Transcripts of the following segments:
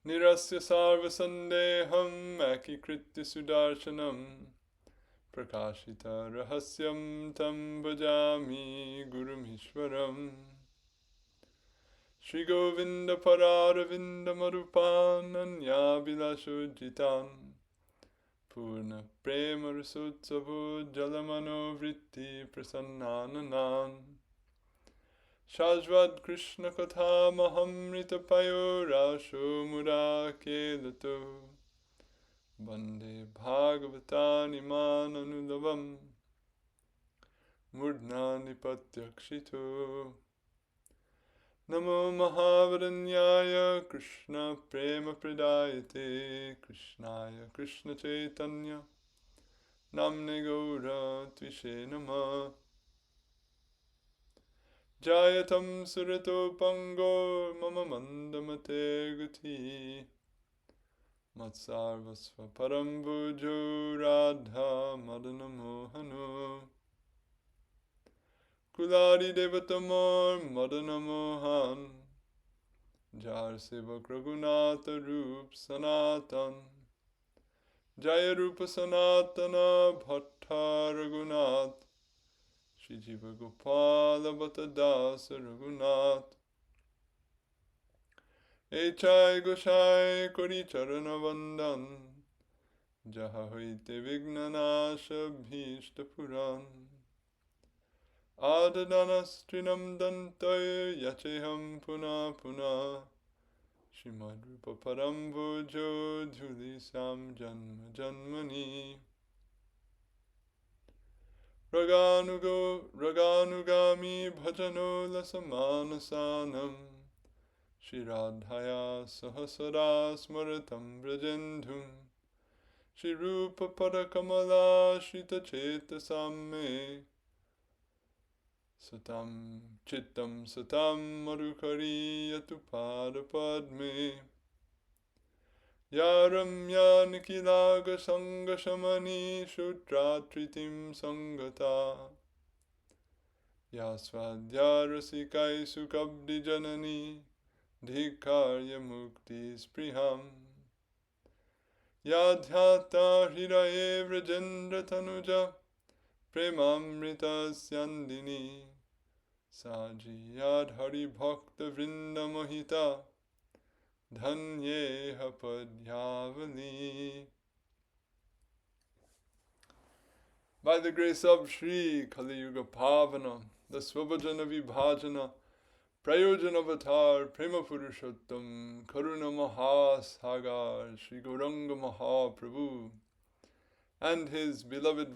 nirasya sarva sandeham akikritya sudarshanam prakashita rahasyam tam bhajami gurumishwaram. Shri Govinda Pararavinda Marupananya Vilashujitan Purna Prema Rasutsavu Jalamano Vritti Prasannananan Shajvad Krishna Katha Mahamrita Payo Rasho Mudakelato Bande Bhagavatani Mananudavam Murdna Nipatyakshitu. Namo Mahavaranyaya Krishna Prema Pradayate Krishnaya Krishna Chaitanya Namne Gaura Tvishe Nama Jayatam Surato Pango Mama Mandamate Guti Matsarvasva Parambujo Radha Madana Mohano Kulari Devatamor Madana Mohan Jar Sevak Raghunatha Rup Sanatan Jaya Rupa Sanatana Bhatta Raghunath Shri Jiva Gopala Bhatta Dasa Raghunath Echai Goshai Kori Charana Vandan Jaha Hoite Vignanasha Bhishta Puran Adadana-strinam dantoy yacheham puna puna Shrimad Rupa Paramvojo Dhulisam Janma Janmani Raganugami Bhajano Lasamanasanam Shri Radhaya Sahasara Smaratam Brajendhum Shri Rupa Padakamala Shrita Chetasam Me Satam Chittam Satam Madhukari Yatupada Padme Yaramya Nikilaga Sangashamani Shutratritim Sangata Yasvadya Rasikai Sukabdi Janani Dhikarya Mukti Spriham Yadhyata Hiraye Vrajendra Tanuja Premamrita Syandini Sajiyad Hari Bhakta Vrinda Mohita Dhanyeha Padyavali. By the grace of Shri Kali Yuga Pavana, the Svabhajana Vibhajana, Prayojana Avatar, Prema Purushottam, Karuna Mahasagar, Shri Gauranga Mahaprabhu, and his beloved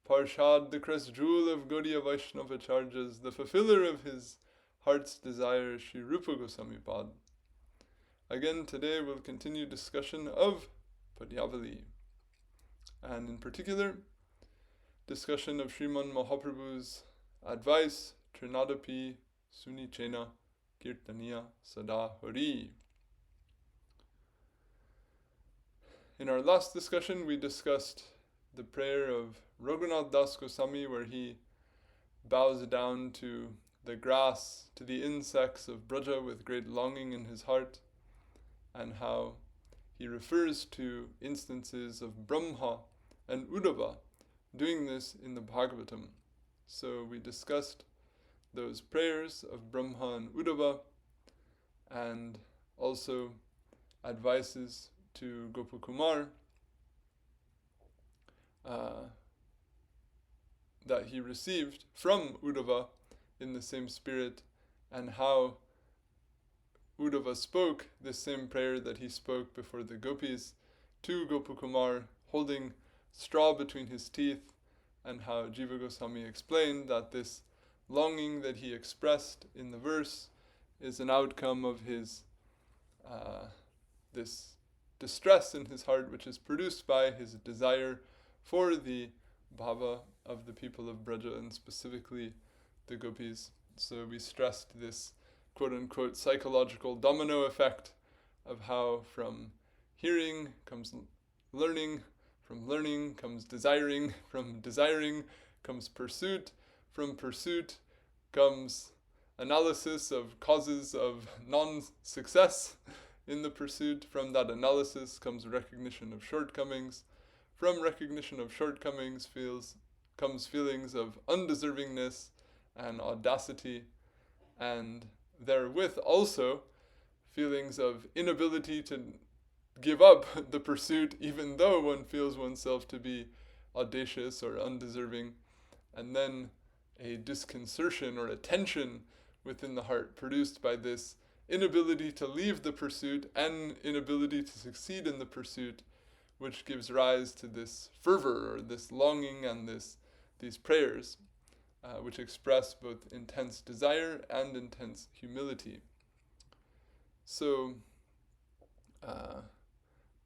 Parshad, the crest jewel of Gaudiya Vaishnava Acharjas, the fulfiller of his heart's desire, Sri Rupa Gosvami Pad. Again, today we'll continue discussion of Padyavali, and in particular, discussion of Sriman Mahaprabhu's advice, Tṛṇādapi sunīcena kīrtanīyaḥ sadā hariḥ. In our last discussion, we discussed the prayer of Raghunath Das Goswami, where he bows down to the grass, to the insects of Braja with great longing in his heart, and how he refers to instances of Brahma and Uddhava doing this in the Bhagavatam. So we discussed those prayers of Brahma and Uddhava, and also advices to Gopakumar that he received from Uddhava in the same spirit, and how Uddhava spoke this same prayer that he spoke before the gopis to Gopakumar, holding straw between his teeth, and how Jiva Gosvami explained that this longing that he expressed in the verse is an outcome of his this distress in his heart, which is produced by his desire for the bhava of the people of Braja, and specifically the gopis. So we stressed this quote-unquote psychological domino effect of how from hearing comes learning, from learning comes desiring, from desiring comes pursuit, from pursuit comes analysis of causes of non-success in the pursuit. From that analysis comes recognition of shortcomings. From recognition of shortcomings comes feelings of undeservingness and audacity, and therewith also feelings of inability to give up the pursuit even though one feels oneself to be audacious or undeserving, and then a disconcertion or a tension within the heart produced by this inability to leave the pursuit and inability to succeed in the pursuit, which gives rise to this fervor or this longing and these prayers, which express both intense desire and intense humility. So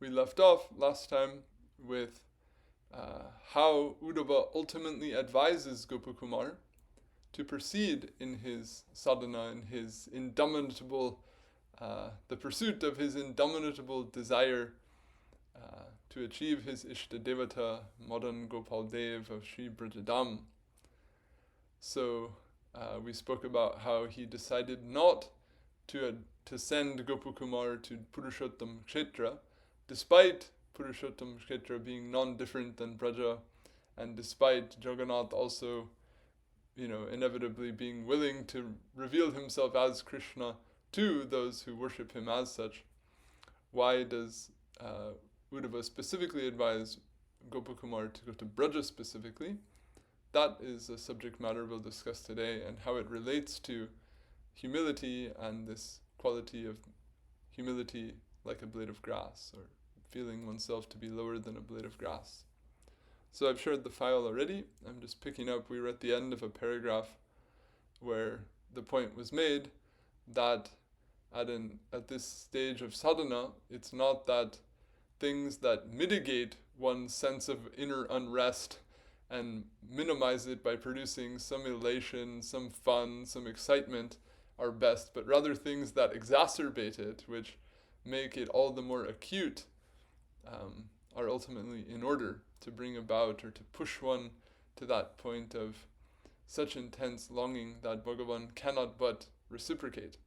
we left off last time with how Uddhava ultimately advises Gopakumar to proceed in his sadhana, in his indomitable, the pursuit of his indomitable desire to achieve his Ishta Devata, Madan Gopal Dev of Sri Brajadam. So we spoke about how he decided not to send Gopakumar to Purushottam Kshetra, despite Purushottam Kshetra being non-different than Braja, and despite Jagannath also, inevitably being willing to reveal himself as Krishna to those who worship him as such. Why does Uddhava specifically advise Gopakumar to go to Braja specifically? That is a subject matter we'll discuss today, and how it relates to humility and this quality of humility like a blade of grass, or feeling oneself to be lower than a blade of grass. So I've shared the file already. I'm just picking up. We were at the end of a paragraph where the point was made that at this stage of sadhana, it's not that things that mitigate one's sense of inner unrest and minimize it by producing some elation, some fun, some excitement are best, but rather things that exacerbate it, which make it all the more acute, are ultimately in order to bring about or to push one to that point of such intense longing that Bhagavan cannot but reciprocate.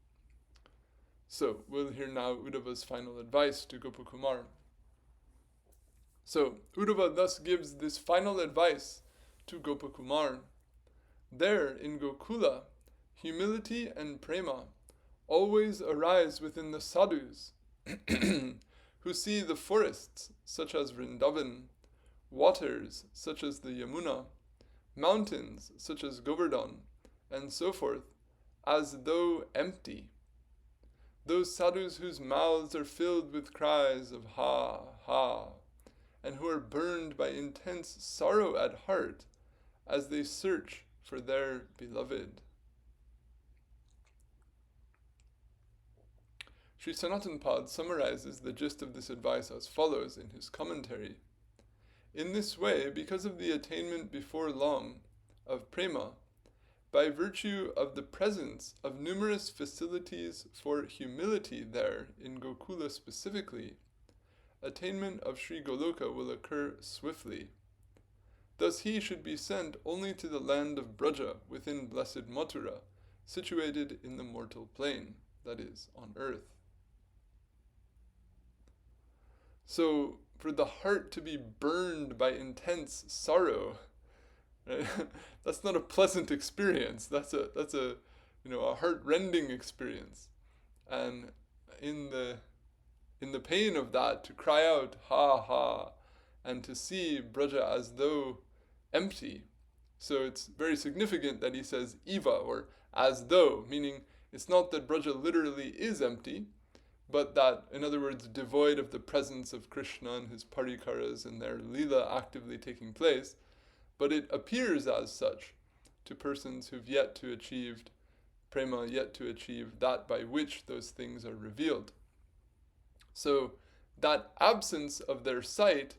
So we'll hear now Uddhava's final advice to Gopakumar. So Uddhava thus gives this final advice to Gopakumar. There in Gokula, humility and prema always arise within the sadhus who see the forests such as Vrindavan, waters such as the Yamuna, mountains such as Govardhan, and so forth, as though empty. Those sadhus whose mouths are filled with cries of ha, ha, and who are burned by intense sorrow at heart as they search for their beloved. Sri Sanatana summarizes the gist of this advice as follows in his commentary. In this way, because of the attainment before long of prema, by virtue of the presence of numerous facilities for humility there in Gokula specifically, attainment of Sri Goloka will occur swiftly. Thus he should be sent only to the land of Braja within blessed Mathura, situated in the mortal plane, that is, on earth. So, for the heart to be burned by intense sorrow, right? That's not a pleasant experience. That's a heart-rending experience, and in the pain of that, to cry out ha ha, and to see Braja as though empty. So it's very significant that he says eva, or as though, meaning it's not that Braja literally is empty, but that, in other words, devoid of the presence of Krishna and his parikaras and their lila actively taking place, but it appears as such to persons who've yet to achieve prema, yet to achieve that by which those things are revealed. So that absence of their sight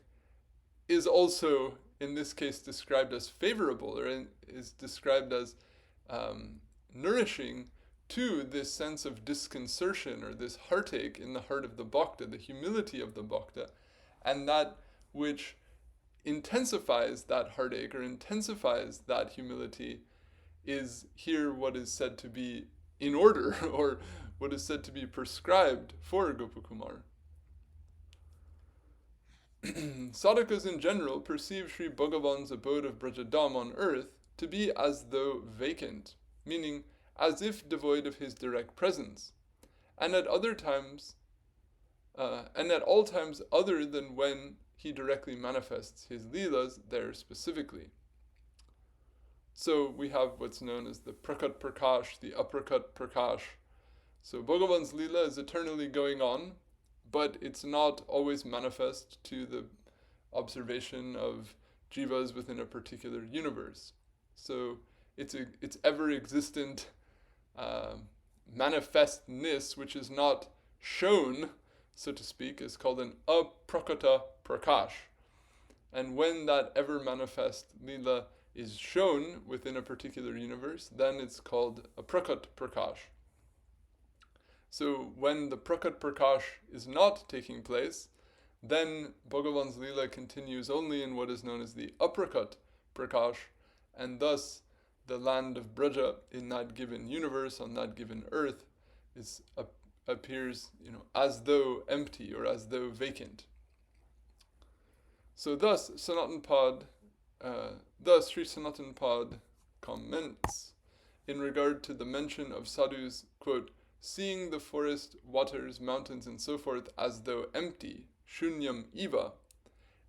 is also, in this case, described as favorable, or is described as nourishing to this sense of disconcertion or this heartache in the heart of the bhakta, the humility of the bhakta, and that which intensifies that heartache or intensifies that humility is here what is said to be in order, or what is said to be prescribed for Gopakumar. Sadhakas in general perceive Sri Bhagavan's abode of Brajadam on earth to be as though vacant, meaning as if devoid of his direct presence, and at all times other than when he directly manifests his leelas there specifically. So we have what's known as the Prakat Prakash, the Aprakat Prakash. So Bhagavan's leela is eternally going on, but it's not always manifest to the observation of jivas within a particular universe. So it's ever-existent manifestness, which is not shown, so to speak, is called an aprakata prakash. And when that ever-manifest lila is shown within a particular universe, then it's called a prakat prakash. So when the prakat prakash is not taking place, then Bhagavan's lila continues only in what is known as the aprakat prakash, and thus the land of Braja in that given universe, on that given earth, appears, as though empty or as though vacant. So thus Sri Sanatana Pad comments in regard to the mention of sadhus, quote, seeing the forest, waters, mountains, and so forth as though empty, shunyam eva,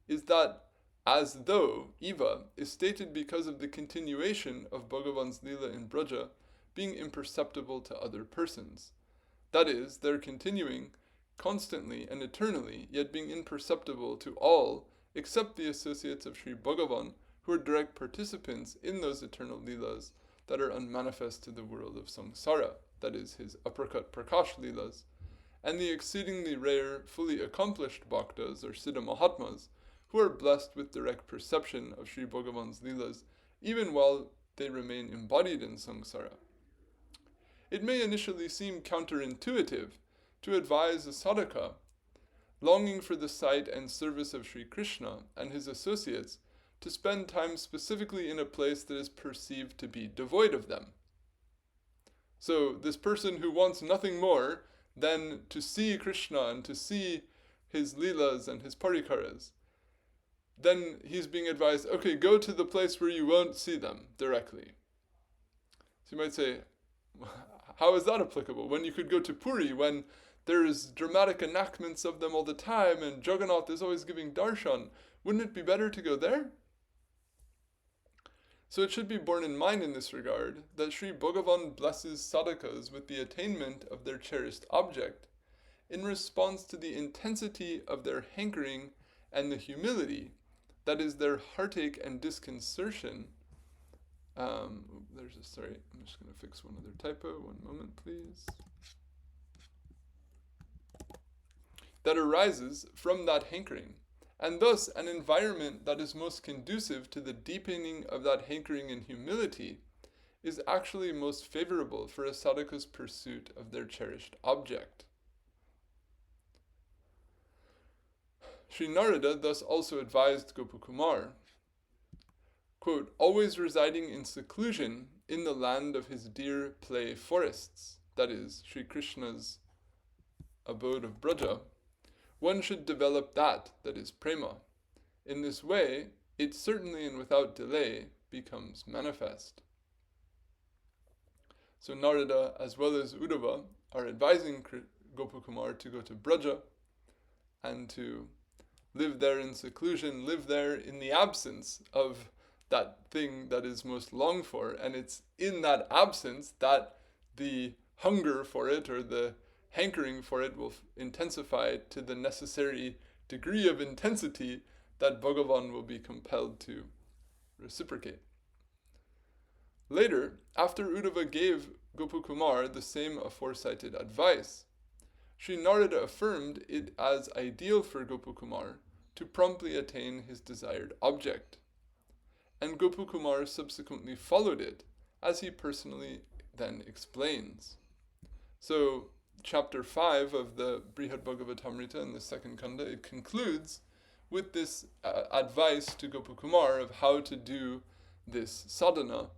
is that as though eva is stated because of the continuation of Bhagavan's lila in Braja being imperceptible to other persons. That is, they're continuing constantly and eternally, yet being imperceptible to all except the associates of Sri Bhagavan, who are direct participants in those eternal leelas that are unmanifest to the world of samsara, that is, his aprakat prakash leelas, and the exceedingly rare, fully accomplished bhaktas, or siddha mahatmas, who are blessed with direct perception of Sri Bhagavan's leelas, even while they remain embodied in samsara. It may initially seem counterintuitive to advise a sadhaka, longing for the sight and service of Sri Krishna and his associates, to spend time specifically in a place that is perceived to be devoid of them. So this person who wants nothing more than to see Krishna and to see his leelas and his parikaras, then he's being advised, okay, go to the place where you won't see them directly. So you might say, how is that applicable? When you could go to Puri, when there's dramatic enactments of them all the time, and Jagannath is always giving darshan, wouldn't it be better to go there? So it should be borne in mind in this regard that Sri Bhagavan blesses sadhakas with the attainment of their cherished object in response to the intensity of their hankering and the humility, that is, their heartache and disconcertion. I'm just going to fix one other typo. One moment, please. That arises from that hankering, and thus an environment that is most conducive to the deepening of that hankering and humility is actually most favorable for a sadhaka's pursuit of their cherished object. Sri Narada thus also advised Gopakumar, quote, always residing in seclusion in the land of his deer play forests, that is, Sri Krishna's abode of Braja, one should develop that is prema. In this way, it certainly and without delay becomes manifest. So Narada, as well as Uddhava, are advising Gopakumar to go to Braja and to live there in seclusion, live there in the absence of that thing that is most longed for, and it's in that absence that the hunger for it or the hankering for it will intensify to the necessary degree of intensity that Bhagavan will be compelled to reciprocate. Later, after Uddhava gave Gopakumar the same aforecited advice, Sri Narada affirmed it as ideal for Gopakumar to promptly attain his desired object, and Gopakumar subsequently followed it, as he personally then explains. So, chapter 5 of the Brihad Bhagavatamrita in the second kanda, it concludes with this advice to Gopakumar of how to do this sadhana,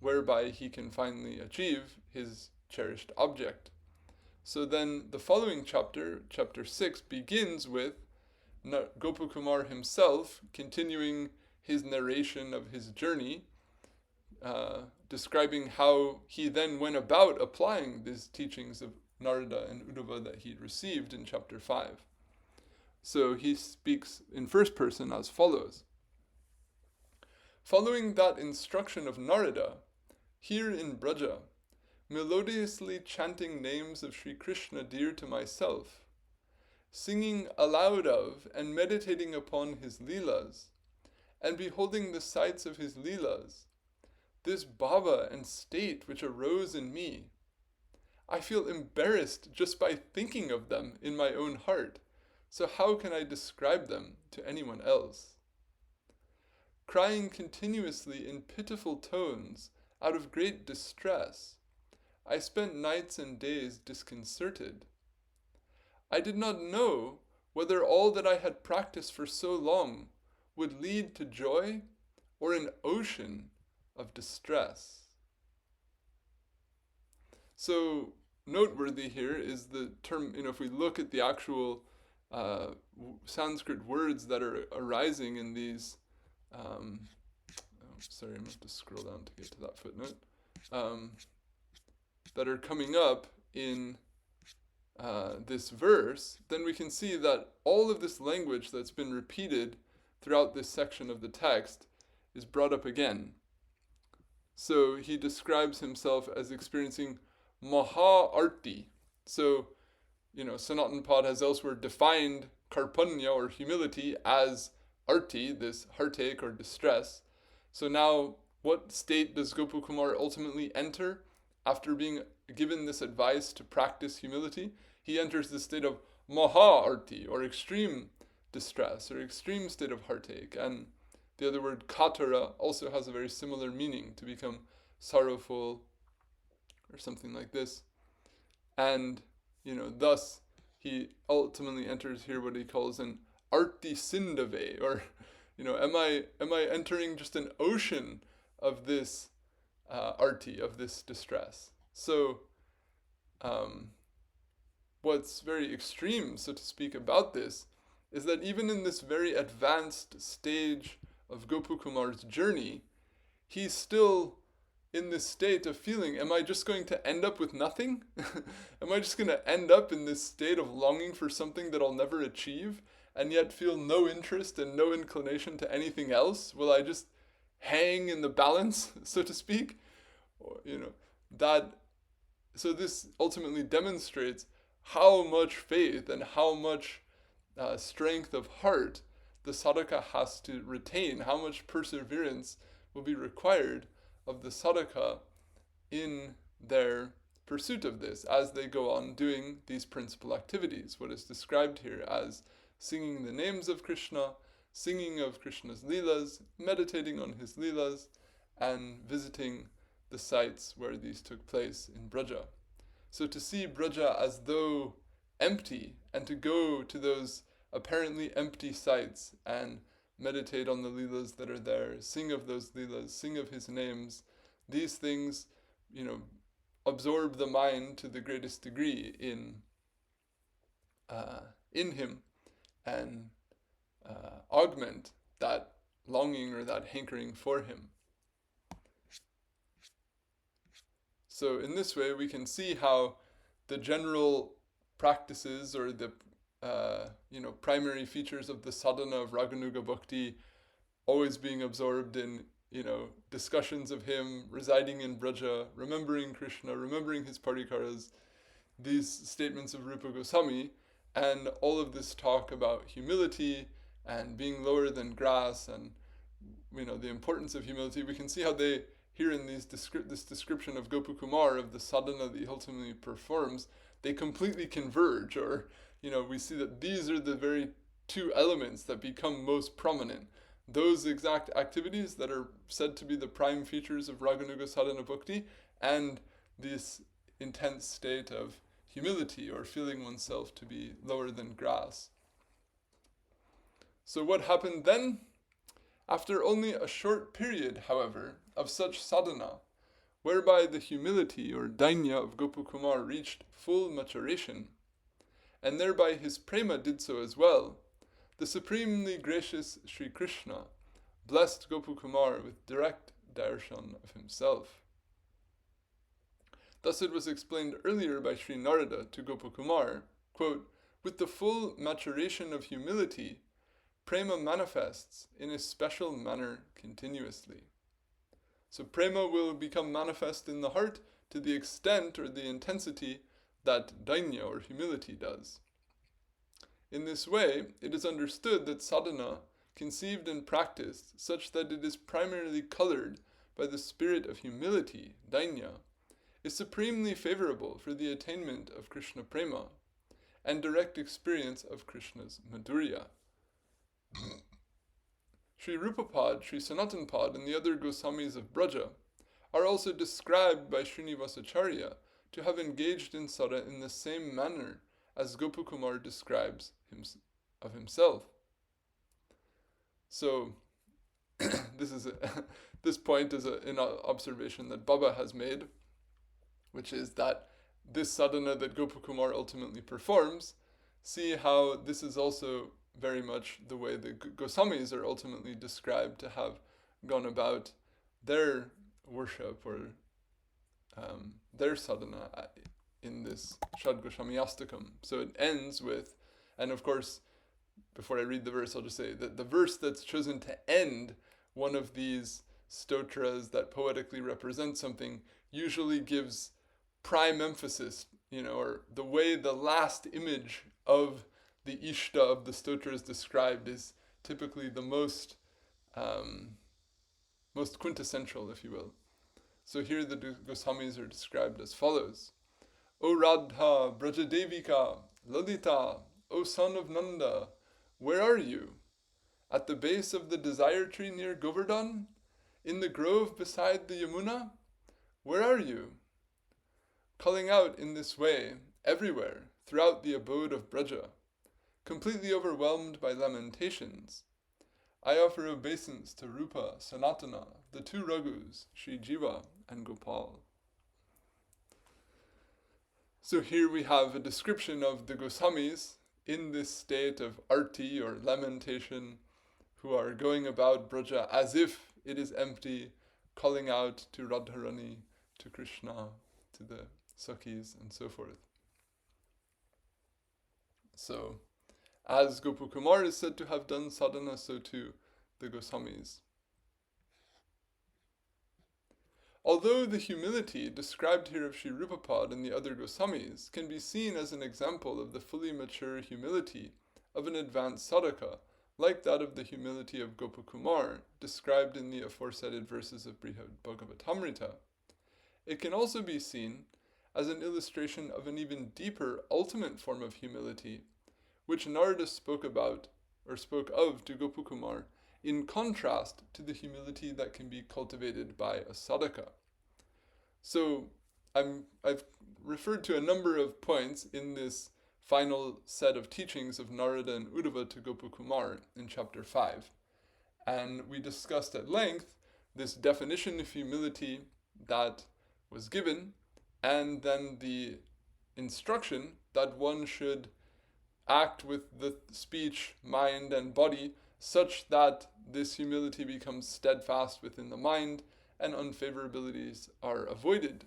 whereby he can finally achieve his cherished object. So then the following chapter, chapter 6, begins with Gopakumar himself continuing his narration of his journey, describing how he then went about applying these teachings of Narada and Uddhava that he received in chapter 5. So he speaks in first person as follows. Following that instruction of Narada, here in Braja, melodiously chanting names of Sri Krishna dear to myself, singing aloud of and meditating upon his leelas, and beholding the sights of his leelas, this bhava and state which arose in me, I feel embarrassed just by thinking of them in my own heart, so how can I describe them to anyone else? Crying continuously in pitiful tones, out of great distress, I spent nights and days disconcerted. I did not know whether all that I had practiced for so long would lead to joy or an ocean of distress. So noteworthy here is the term, if we look at the actual Sanskrit words that are arising in these, sorry, I'm going to have to scroll down to get to that footnote, that are coming up in this verse, then we can see that all of this language that's been repeated throughout this section of the text is brought up again. So he describes himself as experiencing maha-arti. So, Sanatana Pad has elsewhere defined karpanya or humility as arti, this heartache or distress. So now, what state does Gopakumar ultimately enter after being given this advice to practice humility? He enters the state of maha-arti, or extreme distress, or extreme state of heartache. And the other word, katara, also has a very similar meaning, to become sorrowful, or something like this. And, thus, he ultimately enters here what he calls an arti sindave, or, am I entering just an ocean of this arti, of this distress? So, what's very extreme, so to speak, about this is that even in this very advanced stage of Gopakumar's journey, he's still in this state of feeling, am I just going to end up with nothing? Am I just going to end up in this state of longing for something that I'll never achieve, and yet feel no interest and no inclination to anything else? Will I just hang in the balance, so to speak? Or, so this ultimately demonstrates how much faith and how much strength of heart the sadhaka has to retain, how much perseverance will be required of the sadhaka in their pursuit of this as they go on doing these principal activities, what is described here as singing the names of Krishna, singing of Krishna's leelas, meditating on his leelas, and visiting the sites where these took place in Braja. So to see Braja as though empty, and to go to those apparently empty sites and meditate on the leelas that are there, sing of those leelas, sing of his names, these things, absorb the mind to the greatest degree in him, and augment that longing or that hankering for him. So in this way, we can see how the general practices or the primary features of the sadhana of Raganuga Bhakti always being absorbed in, discussions of him, residing in Braja, remembering Krishna, remembering his parikaras, these statements of Rupa Goswami, and all of this talk about humility and being lower than grass, and, the importance of humility. We can see how they, here in this description of Gopakumar, of the sadhana that he ultimately performs, they completely converge, or, we see that these are the very two elements that become most prominent. Those exact activities that are said to be the prime features of Raganuga Sadhana Bhakti, and this intense state of humility, or feeling oneself to be lower than grass. So what happened then? After only a short period, however, of such sadhana, whereby the humility or dainya of Gopakumar reached full maturation, and thereby his prema did so as well, the supremely gracious Sri Krishna blessed Gopakumar with direct darshan of himself. Thus it was explained earlier by Sri Narada to Gopakumar, quote, with the full maturation of humility, prema manifests in a special manner continuously. So prema will become manifest in the heart to the extent or the intensity that dainya or humility does. In this way, it is understood that sadhana, conceived and practiced such that it is primarily colored by the spirit of humility, dainya, is supremely favorable for the attainment of Krishna prema and direct experience of Krishna's madhurya. Sri Rupa, Sri Sanatana, and the other Goswamis of Braja are also described by Srinivasacharya to have engaged in sada in the same manner as Gopakumar describes of himself. So, this point is an observation that Baba has made, which is that this sadhana that Gopakumar ultimately performs, see how this is also very much the way the Goswamis are ultimately described to have gone about their worship or their sadhana in this Shad Goswamiyastakam. So it ends with, and of course, before I read the verse, I'll just say that the verse that's chosen to end one of these stotras that poetically represent something usually gives prime emphasis, or the way the last image of the Ishta of the stotra is described is typically the most quintessential, if you will. So here the Goswamis are described as follows. O Radha, Brajadevika, Lalita, O son of Nanda, where are you? At the base of the desire tree near Govardhan? In the grove beside the Yamuna? Where are you? Calling out in this way, everywhere, throughout the abode of Braja, completely overwhelmed by lamentations, I offer obeisance to Rupa, Sanatana, the two Raghus, Sri Jiva and Gopal. So here we have a description of the Goswamis in this state of arti or lamentation, who are going about Braja as if it is empty, calling out to Radharani, to Krishna, to the Sakhis, and so forth. So, as Gopakumar is said to have done sadhana, so too the Goswamis. Although the humility described here of Sri Rupa and the other Goswamis can be seen as an example of the fully mature humility of an advanced sadhaka, like that of the humility of Gopakumar, described in the aforesaid verses of Brihad Bhagavatamrita, it can also be seen as an illustration of an even deeper ultimate form of humility, which Narada spoke of to Gopakumar, in contrast to the humility that can be cultivated by a sadhaka. So I've referred to a number of points in this final set of teachings of Narada and Uddhava to Gopakumar in chapter 5. And we discussed at length this definition of humility that was given, and then the instruction that one should act with the speech, mind, and body such that this humility becomes steadfast within the mind and unfavorabilities are avoided.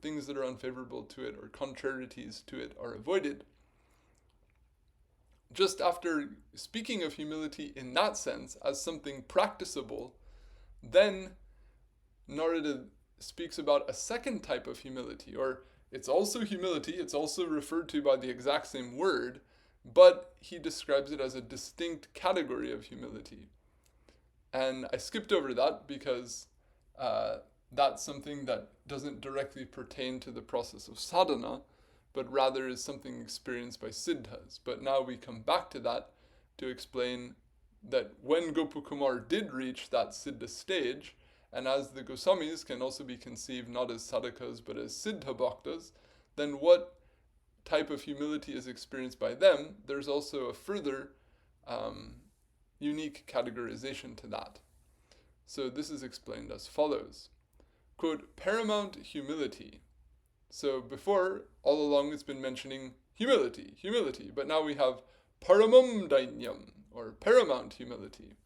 Things that are unfavorable to it or contrarieties to it are avoided. Just after speaking of humility in that sense as something practicable, then Narada speaks about a second type of humility, or it's also humility, it's also referred to by the exact same word, but he describes it as a distinct category of humility. And I skipped over that because that's something that doesn't directly pertain to the process of sadhana, but rather is something experienced by siddhas. But now we come back to that to explain that when Gopakumar did reach that siddha stage, and as the Goswamis can also be conceived not as sadhakas but as siddha bhaktas, then what type of humility is experienced by them, there's also a further unique categorization to that. So this is explained as follows. quote, paramount humility. So before, all along it's been mentioning humility, but now we have paramam dainyam, or paramount humility.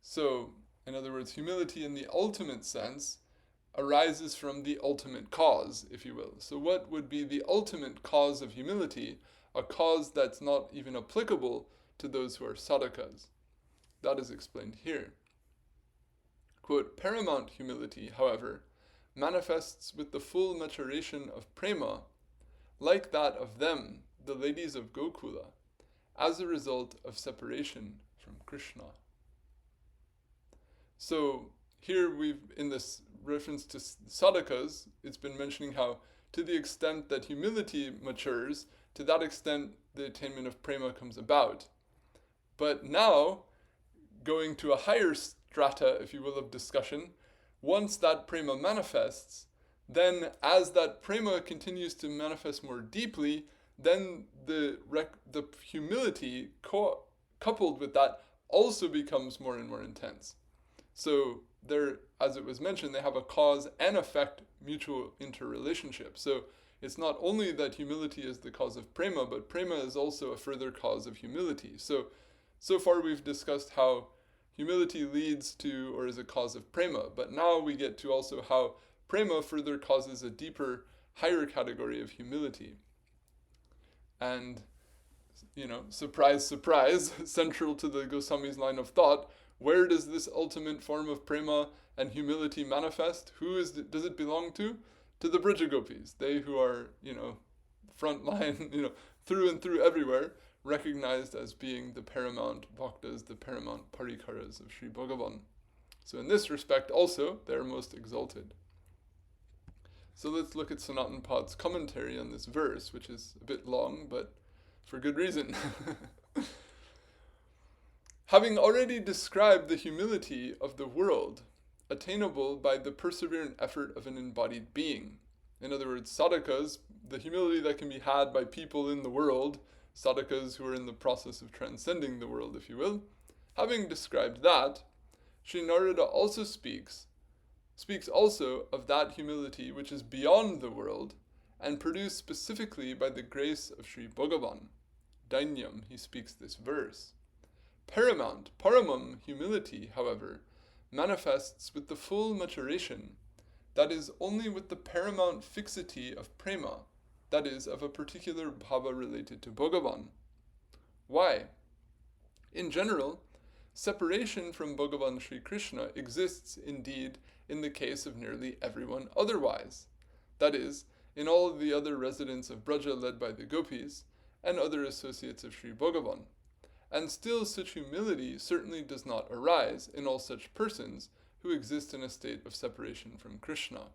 So, in other words, humility in the ultimate sense arises from the ultimate cause, if you will. So what would be the ultimate cause of humility? A cause that's not even applicable to those who are sadhakas. That is explained here. Quote, paramount humility, however, manifests with the full maturation of prema, like that of them, the ladies of Gokula, as a result of separation from Krishna. So here in this reference to sadhakas, it's been mentioning how to the extent that humility matures, to that extent the attainment of prema comes about. But now, going to a higher strata, if you will, of discussion, once that prema manifests, then as that prema continues to manifest more deeply, then the humility coupled with that also becomes more and more intense. So there, as it was mentioned, they have a cause and effect mutual interrelationship. So it's not only that humility is the cause of prema, but prema is also a further cause of humility. So far we've discussed how humility leads to or is a cause of prema, but now we get to also how prema further causes a deeper, higher category of humility. And, surprise, surprise, central to the Goswami's line of thought, where does this ultimate form of prema and humility manifest? Does it belong to? To the Brija Gopis, they who are, front line, through and through everywhere, recognized as being the paramount bhaktas, the paramount parikaras of Sri Bhagavan. So in this respect also, they're most exalted. So let's look at Sanatana Pad's commentary on this verse, which is a bit long, but for good reason. Having already described the humility of the world, attainable by the perseverant effort of an embodied being. In other words, sadhakas, the humility that can be had by people in the world, sadhakas who are in the process of transcending the world, if you will. Having described that, Sri Narada also speaks also of that humility which is beyond the world and produced specifically by the grace of Sri Bhagavan. Dainyam, he speaks this verse. Paramount, paramam humility, however, manifests with the full maturation, that is, only with the paramount fixity of prema, that is, of a particular bhava related to Bhagavan. Why? In general, separation from Bhagavan Sri Krishna exists indeed in the case of nearly everyone otherwise, that is, in all of the other residents of Braja led by the gopis, and other associates of Sri Bhagavan. And still such humility certainly does not arise in all such persons who exist in a state of separation from Krishna.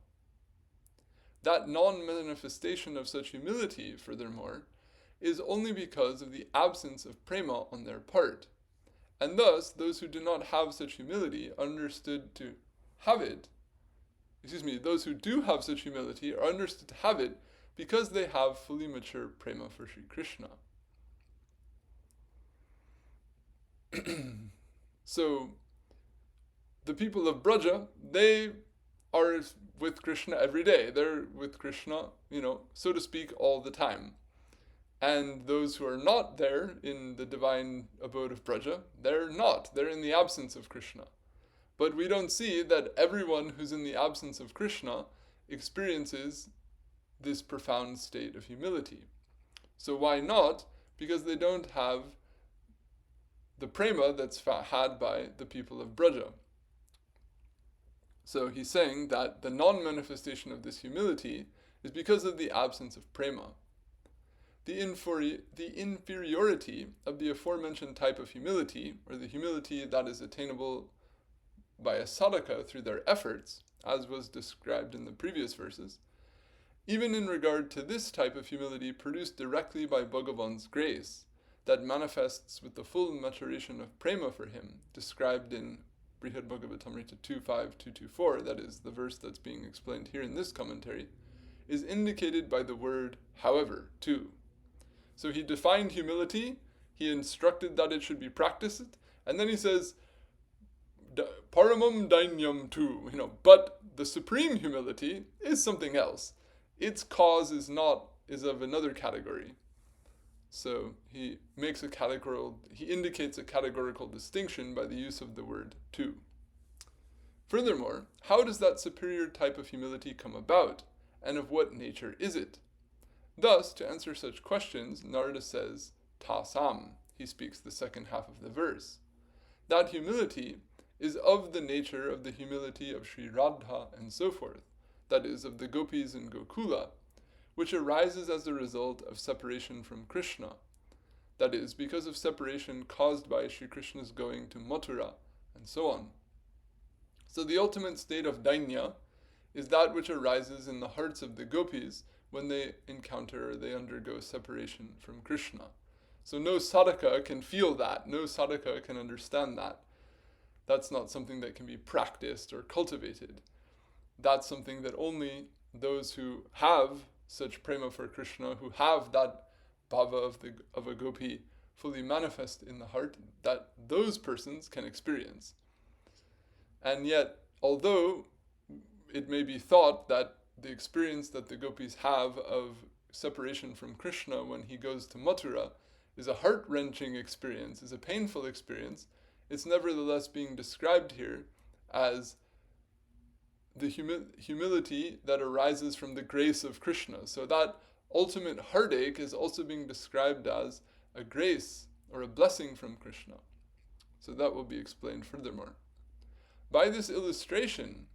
That non-manifestation of such humility, furthermore, is only because of the absence of prema on their part, and thus those who do not have such humility those who do have such humility are understood to have it because they have fully mature prema for Sri Krishna. So, the people of Braja, they are with Krishna every day. They're with Krishna, so to speak, all the time. And those who are not there in the divine abode of Braja, they're not. They're in the absence of Krishna. But we don't see that everyone who's in the absence of Krishna experiences this profound state of humility. So why not? Because they don't have the prema that's had by the people of Braja. So he's saying that the non-manifestation of this humility is because of the absence of prema. The inferiority of the aforementioned type of humility, or the humility that is attainable by a sadhaka through their efforts, as was described in the previous verses, even in regard to this type of humility produced directly by Bhagavan's grace, that manifests with the full maturation of prema for him, described in Brihad Bhagavatamrita 2.5.224, that is the verse that's being explained here in this commentary, is indicated by the word however, too. So he defined humility, he instructed that it should be practiced, and then he says, paramam dainyam too, but the supreme humility is something else. Its cause is of another category. So he indicates a categorical distinction by the use of the word too. Furthermore, how does that superior type of humility come about, and of what nature is it? Thus, to answer such questions, Narada says, tasam, he speaks the second half of the verse. That humility is of the nature of the humility of Sri Radha and so forth, that is, of the gopis in Gokula, which arises as a result of separation from Krishna, that is, because of separation caused by Sri Krishna's going to Mathura, and so on. So the ultimate state of dainya is that which arises in the hearts of the gopis when they encounter or they undergo separation from Krishna. So no sadhaka can feel that, no sadhaka can understand that. That's not something that can be practiced or cultivated. That's something that only those who have such prema for Krishna, who have that bhava of a gopi fully manifest in the heart, that those persons can experience. And yet, although it may be thought that the experience that the gopis have of separation from Krishna when he goes to Mathura is a heart-wrenching experience, is a painful experience, it's nevertheless being described here as the humility that arises from the grace of Krishna. So that ultimate heartache is also being described as a grace or a blessing from Krishna. So that will be explained furthermore. By this illustration,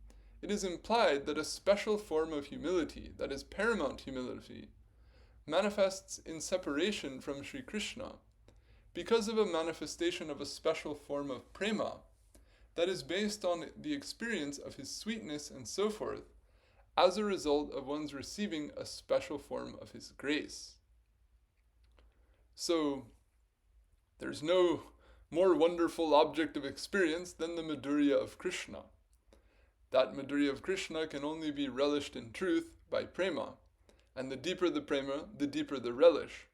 it is implied that a special form of humility, that is paramount humility, manifests in separation from Sri Krishna because of a manifestation of a special form of prema that is based on the experience of his sweetness and so forth as a result of one's receiving a special form of his grace. So there's no more wonderful object of experience than the Madhurya of Krishna. That Madhurya of Krishna can only be relished in truth by prema, and the deeper the prema, the deeper the relish.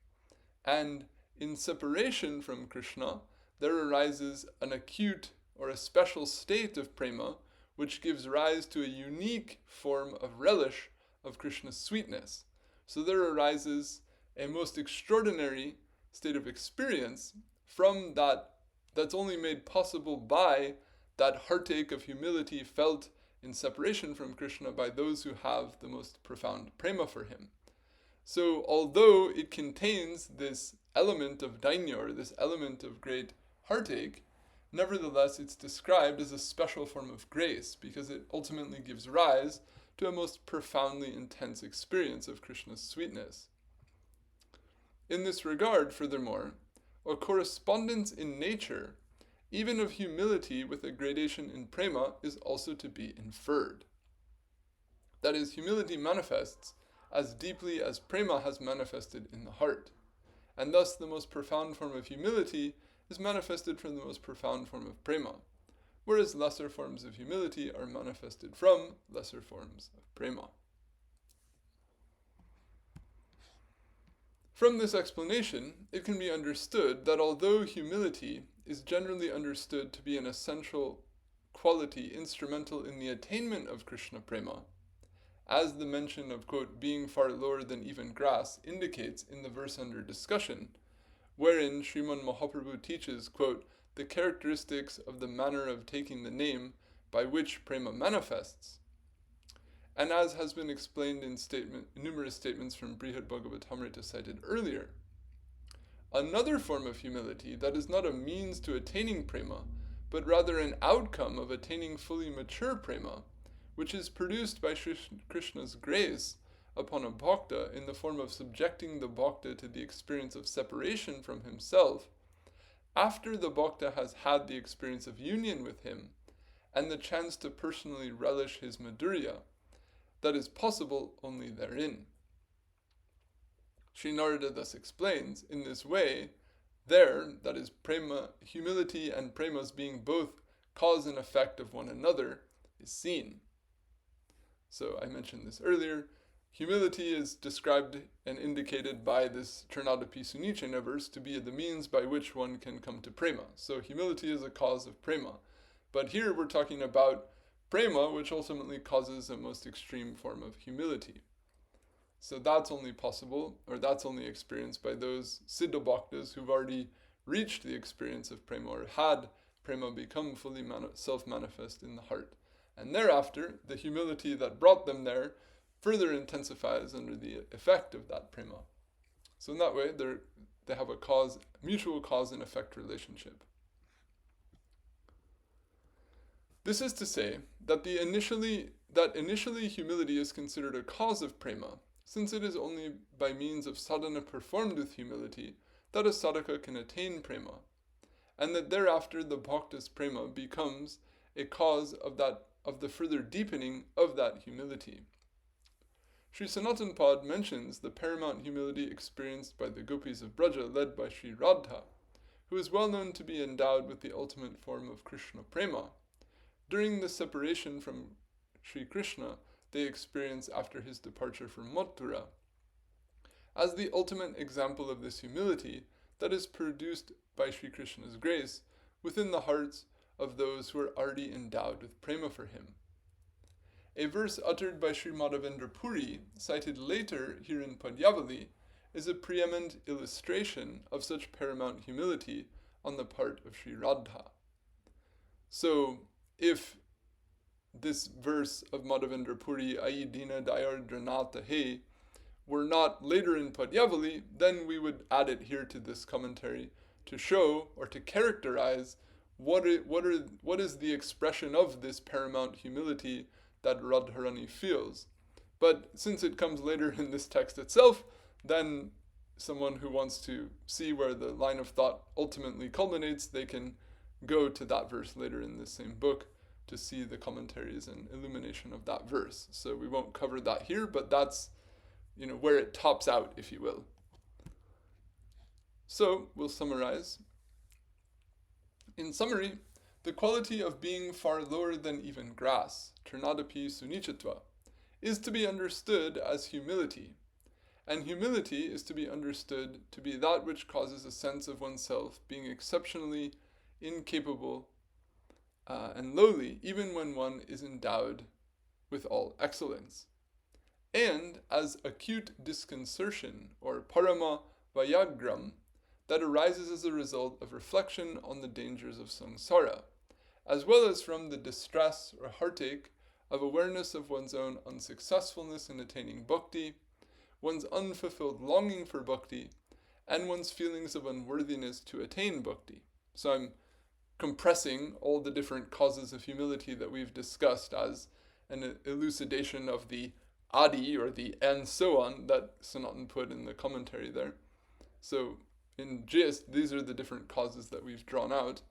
And in separation from Krishna, there arises an acute or a special state of prema, which gives rise to a unique form of relish of Krishna's sweetness. So there arises a most extraordinary state of experience from that's only made possible by that heartache of humility felt in separation from Krishna by those who have the most profound prema for him. So although it contains this element of dainya, or this element of great heartache, nevertheless it's described as a special form of grace because it ultimately gives rise to a most profoundly intense experience of Krishna's sweetness. In this regard, furthermore, a correspondence in nature, even of humility with a gradation in prema, is also to be inferred. That is, humility manifests as deeply as prema has manifested in the heart, and thus the most profound form of humility is manifested from the most profound form of prema, whereas lesser forms of humility are manifested from lesser forms of prema. From this explanation, it can be understood that although humility is generally understood to be an essential quality instrumental in the attainment of Krishna prema, as the mention of, quote, being far lower than even grass indicates in the verse under discussion, wherein Sriman Mahaprabhu teaches, quote, the characteristics of the manner of taking the name by which prema manifests, and as has been explained in numerous statements from Brihad Bhagavatamrita cited earlier. Another form of humility that is not a means to attaining prema, but rather an outcome of attaining fully mature prema, which is produced by Krishna's grace upon a bhakta in the form of subjecting the bhakta to the experience of separation from himself, after the bhakta has had the experience of union with him, and the chance to personally relish his madhurya, that is possible only therein. Sri Narada thus explains, in this way, there, that is prema, humility and premas being both cause and effect of one another, is seen. So I mentioned this earlier. Humility is described and indicated by this Tṛṇād sunīcena verse to be the means by which one can come to prema. So humility is a cause of prema. But here we're talking about prema, which ultimately causes a most extreme form of humility. So that's only possible, or that's only experienced by those siddha bhaktas who've already reached the experience of prema, or had prema become fully self-manifest in the heart. And thereafter, the humility that brought them there further intensifies under the effect of that prema. So in that way, they have a mutual cause and effect relationship. This is to say that initially humility is considered a cause of prema, since it is only by means of sadhana performed with humility that a sadhaka can attain prema, and that thereafter the bhakta's prema becomes a cause of the further deepening of that humility. Sri Sanatana Pad mentions the paramount humility experienced by the gopis of Braja led by Sri Radha, who is well known to be endowed with the ultimate form of Krishna prema. During the separation from Sri Krishna they experience after his departure from Mathura. As the ultimate example of this humility that is produced by Sri Krishna's grace within the hearts of those who are already endowed with prema for him. A verse uttered by Sri Madhavendra Puri, cited later here in Padyavali, is a preeminent illustration of such paramount humility on the part of Sri Radha. So, if this verse of Madhavendra Puri, Ai Dina Dayar Dranata He, were not later in Padyavali, then we would add it here to this commentary to show or to characterize what is the expression of this paramount humility that Radharani feels. But since it comes later in this text itself, then someone who wants to see where the line of thought ultimately culminates, they can go to that verse later in this same book to see the commentaries and illumination of that verse. So we won't cover that here, but that's where it tops out, if you will. So we'll summarize. In summary, the quality of being far lower than even grass, Tṛṇādapi sunīcetva, is to be understood as humility, and humility is to be understood to be that which causes a sense of oneself being exceptionally incapable and lowly, even when one is endowed with all excellence, and as acute disconcertion, or parama vayagram, that arises as a result of reflection on the dangers of samsara, as well as from the distress or heartache of awareness of one's own unsuccessfulness in attaining bhakti, one's unfulfilled longing for bhakti, and one's feelings of unworthiness to attain bhakti. So I'm compressing all the different causes of humility that we've discussed as an elucidation of the adi, or the and so on, that Sanatana put in the commentary there. So in gist, these are the different causes that we've drawn out,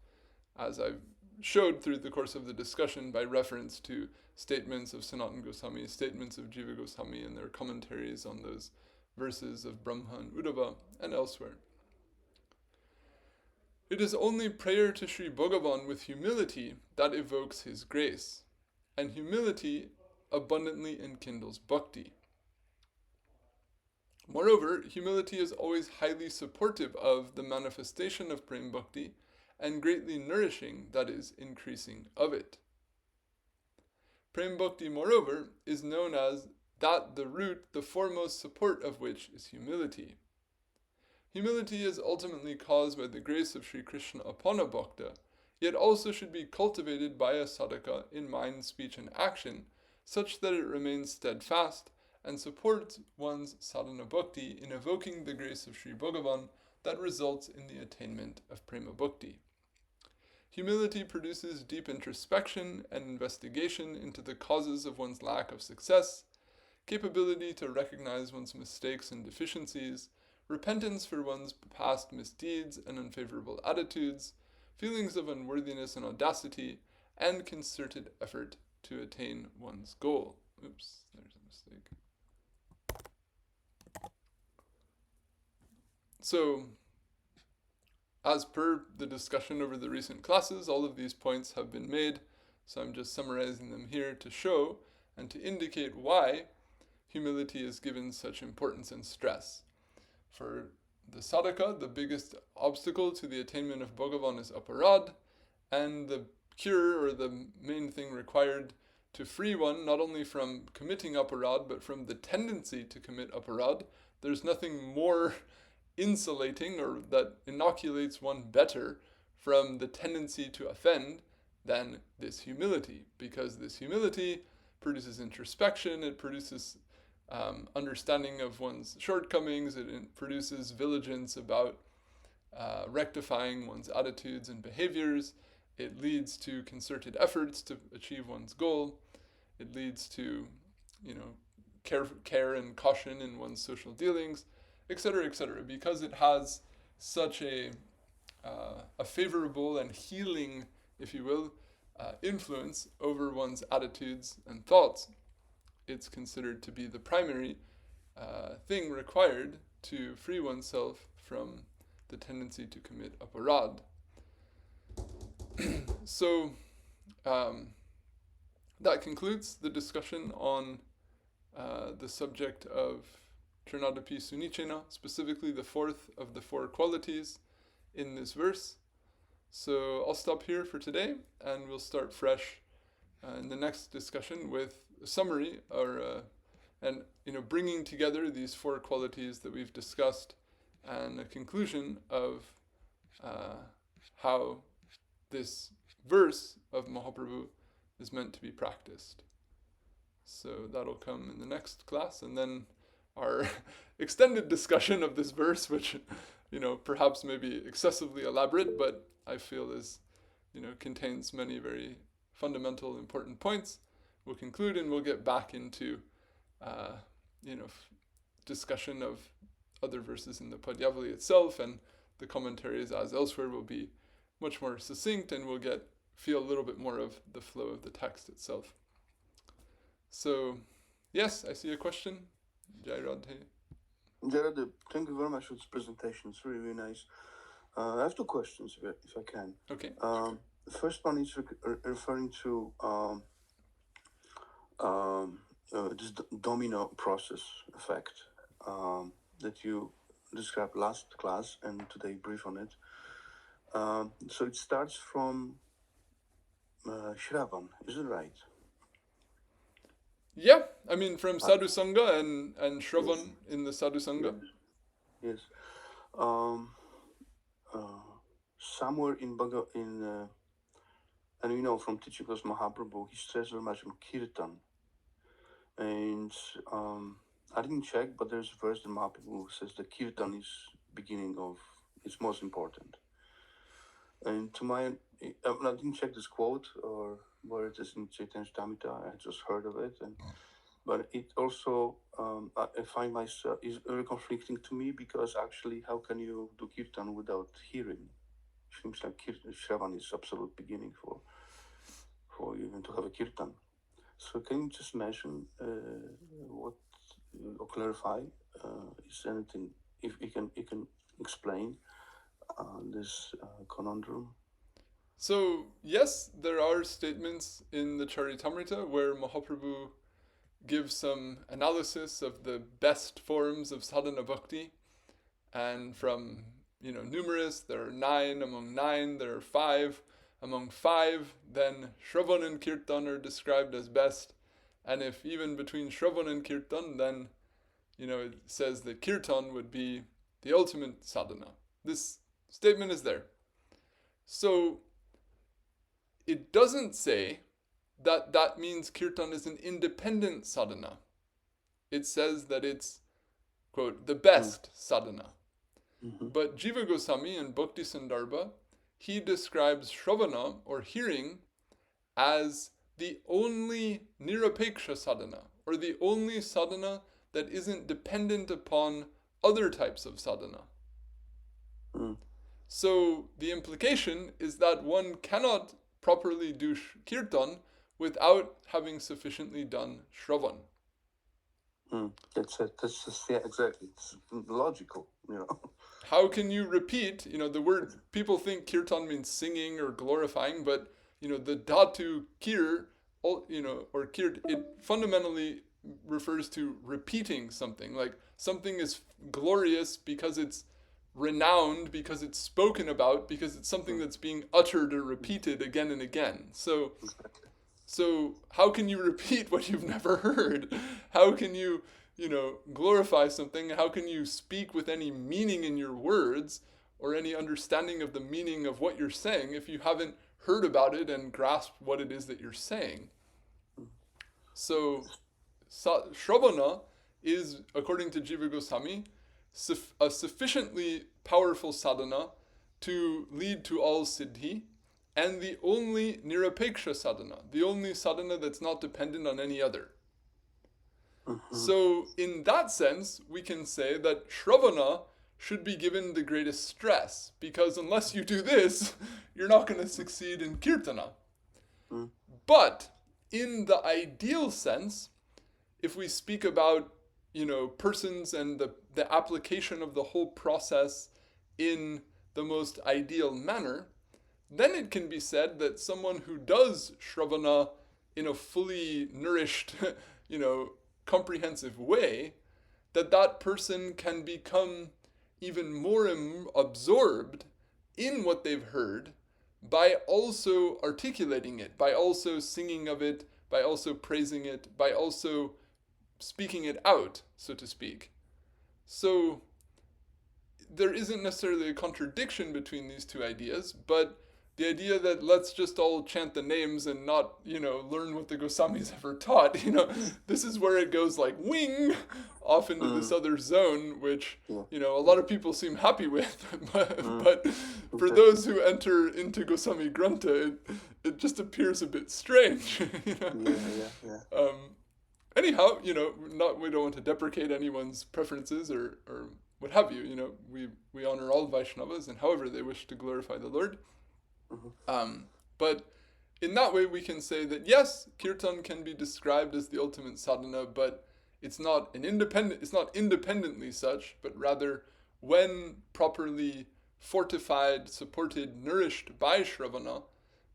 as I've showed through the course of the discussion by reference to statements of Sanatana Gosvami, statements of Jiva Gosvami, and their commentaries on those verses of Brahma and Uddhava, and elsewhere. It is only prayer to Sri Bhagavan with humility that evokes his grace, and humility abundantly enkindles bhakti. Moreover, humility is always highly supportive of the manifestation of prem bhakti and greatly nourishing, that is, increasing of it. Prem bhakti, moreover, is known as that the root, the foremost support of which is humility. Humility is ultimately caused by the grace of Sri Krishna upon a bhakta, yet also should be cultivated by a sadhaka in mind, speech, and action, such that it remains steadfast and supports one's sadhana bhakti in evoking the grace of Sri Bhagavan that results in the attainment of prema bhakti. Humility produces deep introspection and investigation into the causes of one's lack of success, capability to recognize one's mistakes and deficiencies, repentance for one's past misdeeds and unfavorable attitudes, feelings of unworthiness and audacity, and concerted effort to attain one's goal. Oops, there's a mistake. So, as per the discussion over the recent classes, all of these points have been made, so I'm just summarizing them here to show and to indicate why humility is given such importance and stress. For the sadhaka, the biggest obstacle to the attainment of Bhagavan is aparad, and the cure, or the main thing required to free one, not only from committing aparad, but from the tendency to commit aparad. There's nothing more insulating or that inoculates one better from the tendency to offend than this humility, because this humility produces introspection, it produces understanding of one's shortcomings, it produces vigilance about rectifying one's attitudes and behaviors, it leads to concerted efforts to achieve one's goal, it leads to, care and caution in one's social dealings, etc., because it has such a favorable and healing, if you will, influence over one's attitudes and thoughts. It's considered to be the primary thing required to free oneself from the tendency to commit aparad. So that concludes the discussion on the subject of Tṛṇād sunīcena, specifically the fourth of the four qualities in this verse. So I'll stop here for today, and we'll start fresh in the next discussion with a summary, and bringing together these four qualities that we've discussed, and a conclusion of how this verse of Mahaprabhu is meant to be practiced. So that'll come in the next class, and then our extended discussion of this verse, which perhaps may be excessively elaborate, but I feel is contains many very fundamental, important points. We'll conclude, and we'll get back into discussion of other verses in the Padyavali itself, and the commentaries, as elsewhere, will be much more succinct, and we'll feel a little bit more of the flow of the text itself. So, yes, I see a question. Jai Radhe. Jai Radhe, thank you very much for this presentation. It's really, really nice. I have two questions, if I can. Okay. The first one is referring to this domino process effect that you described last class, and today brief on it. So it starts from Shravan, is it right? Yeah, I mean from Sadhu Sangha and Shravan, yes, in the Sadhu Sangha. Yes. Somewhere and we know from teaching us Mahaprabhu, he stressed very much on kirtan. And I didn't check, but there's a verse in Mahaprabhu who says that kirtan is beginning of, it's most important. And I didn't check this quote or where it is in Chaitanya Charitamrita. I just heard of it, but it also I find myself is very conflicting to me, because actually, how can you do kirtan without hearing? It seems like Shravan is absolute beginning for even to have a kirtan. So can you just mention what or clarify? Is anything, if you can explain this conundrum? So yes, there are statements in the Charitamrita where Mahaprabhu gives some analysis of the best forms of sadhana bhakti, and from numerous, there are 9, among 9 there are 5, among 5 then Shravan and Kirtan are described as best, and if even between Shravan and Kirtan, then it says that Kirtan would be the ultimate sadhana. This statement is there. So it doesn't say that means Kirtan is an independent sadhana. It says that it's, quote, the best sadhana. Mm-hmm. But Jiva Gosvami in Bhakti Sandarbha, he describes Shravana, or hearing, as the only nirapeksha sadhana, or the only sadhana that isn't dependent upon other types of sadhana. So the implication is that one cannot properly do kirtan without having sufficiently done shravan. That's it. That's just, yeah, exactly. It's logical, How can you repeat, the word, people think kirtan means singing or glorifying, but, the dhatu kir, or kir, it fundamentally refers to repeating something. Like something is glorious because it's renowned because it's spoken about, because it's something that's being uttered or repeated again and again. So how can you repeat what you've never heard? How can you, glorify something? How can you speak with any meaning in your words or any understanding of the meaning of what you're saying if you haven't heard about it and grasped what it is that you're saying? So Shravana is, according to Jiva Gosvami, a sufficiently powerful sadhana to lead to all siddhi, and the only nirapeksha sadhana, the only sadhana that's not dependent on any other. So in that sense, we can say that Shravana should be given the greatest stress, because unless you do this, you're not going to succeed in kirtana. But in the ideal sense, if we speak about, persons and the application of the whole process in the most ideal manner, then it can be said that someone who does Shravana in a fully nourished, comprehensive way, that person can become even more absorbed in what they've heard by also articulating it, by also singing of it, by also praising it, by also speaking it out, so to speak. So there isn't necessarily a contradiction between these two ideas, but the idea that let's just all chant the names and not, learn what the Goswamis ever taught, this is where it goes like wing off into this other zone, which, a lot of people seem happy with. But for those who enter into Goswami Grantha, it just appears a bit strange. Anyhow, we don't want to deprecate anyone's preferences or what have you. We honor all Vaishnavas and however they wish to glorify the Lord. But in that way, we can say that yes, kirtan can be described as the ultimate sadhana, but it's not independently such, but rather when properly fortified, supported, nourished by Shravana,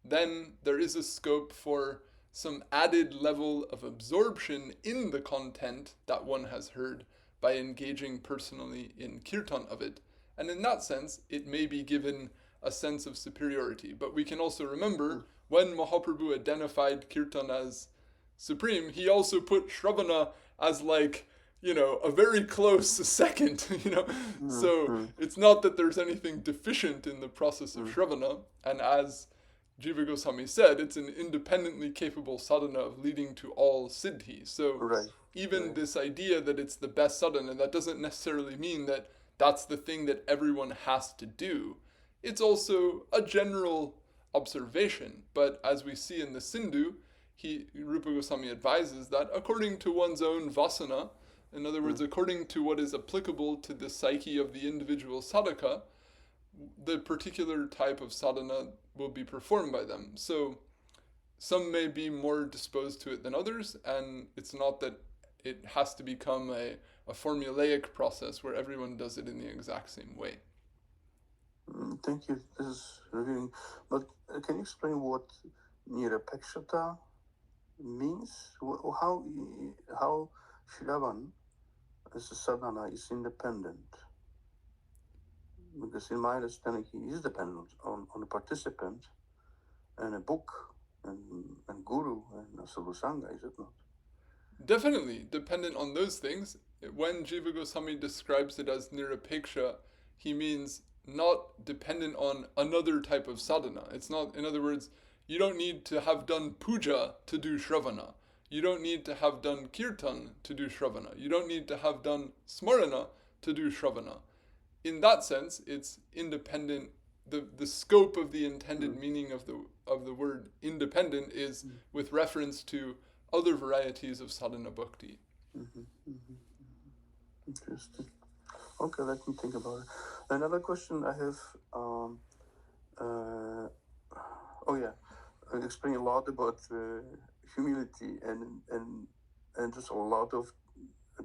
then there is a scope for some added level of absorption in the content that one has heard by engaging personally in kirtan of it. And in that sense, it may be given a sense of superiority. But we can also remember when Mahaprabhu identified kirtan as supreme, he also put Shravana as a very close second, So it's not that there's anything deficient in the process of Shravana. And as Jiva Goswami said, it's an independently capable sadhana of leading to all siddhi. So this idea that it's the best sadhana, that doesn't necessarily mean that that's the thing that everyone has to do. It's also a general observation, but as we see in the Sindhu, Rupa Goswami advises that according to one's own vasana, in other words, according to what is applicable to the psyche of the individual sadhaka, the particular type of sadhana will be performed by them. So some may be more disposed to it than others, and it's not that it has to become a formulaic process where everyone does it in the exact same way. Thank you. This is revealing. But can you explain what nirapekshata means? How Shravan as a sadhana is independent? Because in my understanding, he is dependent on a participant and a book and guru and sadhu sangha, is it not? Definitely dependent on those things. When Jiva Goswami describes it as nirapeksha, he means not dependent on another type of sadhana. It's not, in other words, you don't need to have done puja to do shravana. You don't need to have done kirtan to do shravana. You don't need to have done smarana to do shravana. In that sense, it's independent. The scope of the intended meaning of the word independent is with reference to other varieties of sadhana bhakti. Interesting. Okay, let me think about it. Another question I have. I explain a lot about humility and there's a lot of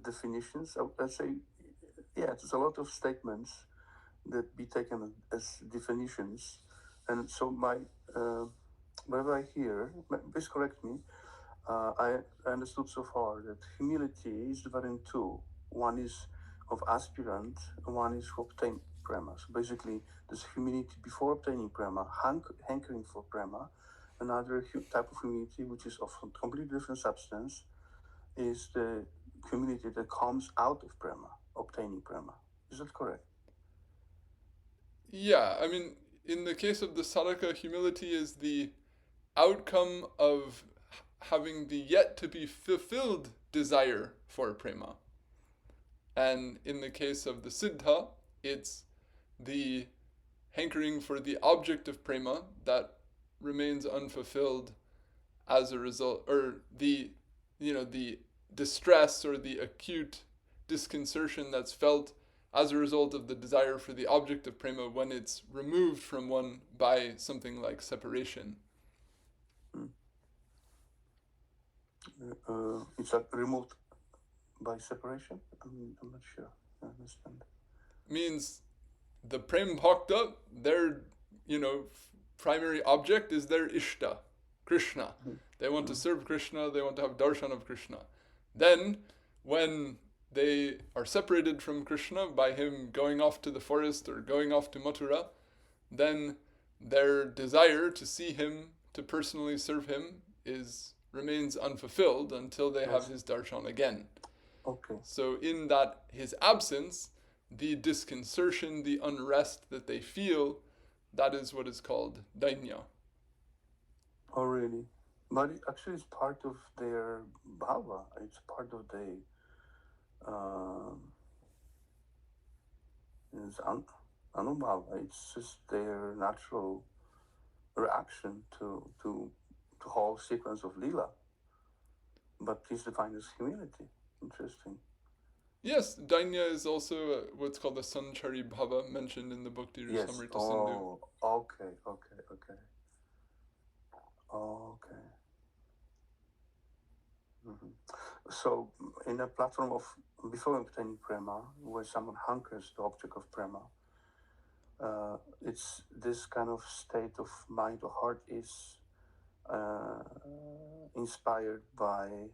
definitions. Let's say, there's a lot of statements that be taken as definitions, and so whatever I hear, please correct me. I understood so far that humility is divided in two. One is of aspirant, one is to obtain prema. So basically, there's humility before obtaining prema, hankering for prema. Another type of humility, which is of a completely different substance, is the humility that comes out of prema, obtaining prema. Is that correct? Yeah, I mean, in the case of the sadhaka, humility is the outcome of having the yet to be fulfilled desire for prema. And in the case of the siddha, it's the hankering for the object of prema that remains unfulfilled as a result, or the distress or the acute disconcertion that's felt as a result of the desire for the object of prema when it's removed from one by something like separation. It's like removed by separation? I'm not sure. I understand. Means the prem bhakta, their primary object is their ishta, Krishna. They want to serve Krishna, they want to have darshan of Krishna. Then, when they are separated from Krishna by him going off to the forest or going off to Mathura, then their desire to see him, to personally serve him, remains unfulfilled until they have his darshan again. Okay. So in that his absence, the disconcertion, the unrest that they feel, that is what is called dainya. Oh, really? But actually it's part of their bhava. It's part of the anubhava. It's just their natural reaction to whole sequence of lila. But it's defined as humility. Interesting. Yes, dainya is also what's called the sanchari bhava mentioned in the book Samrita Sindhu. Oh, okay. So, in a platform of before obtaining prema, where someone hankers the object of prema, it's this kind of state of mind or heart is inspired by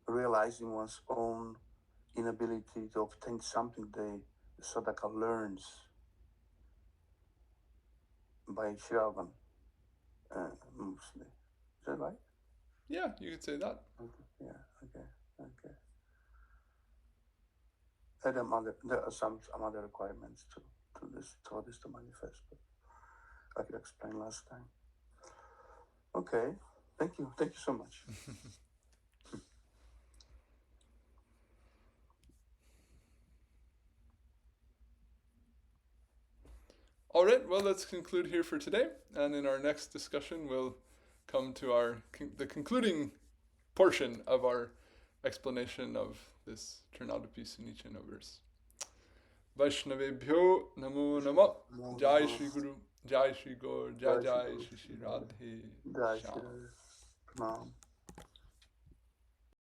realizing one's own inability to obtain something the sadhaka learns by Shravan, mostly. Is that right? Yeah, you could say that. Okay. And there are some other requirements for this to manifest, but I could explain last time. Okay, thank you so much. All right, well, let's conclude here for today, and in our next discussion, we'll come to the concluding portion of our explanation of this Tṛṇād sunīcena verse. Vaishnavebhyo namo nama. Jai Shri Guru, Jai Shri Gaur, Jai Shri Radhe. Jai Shri Ram.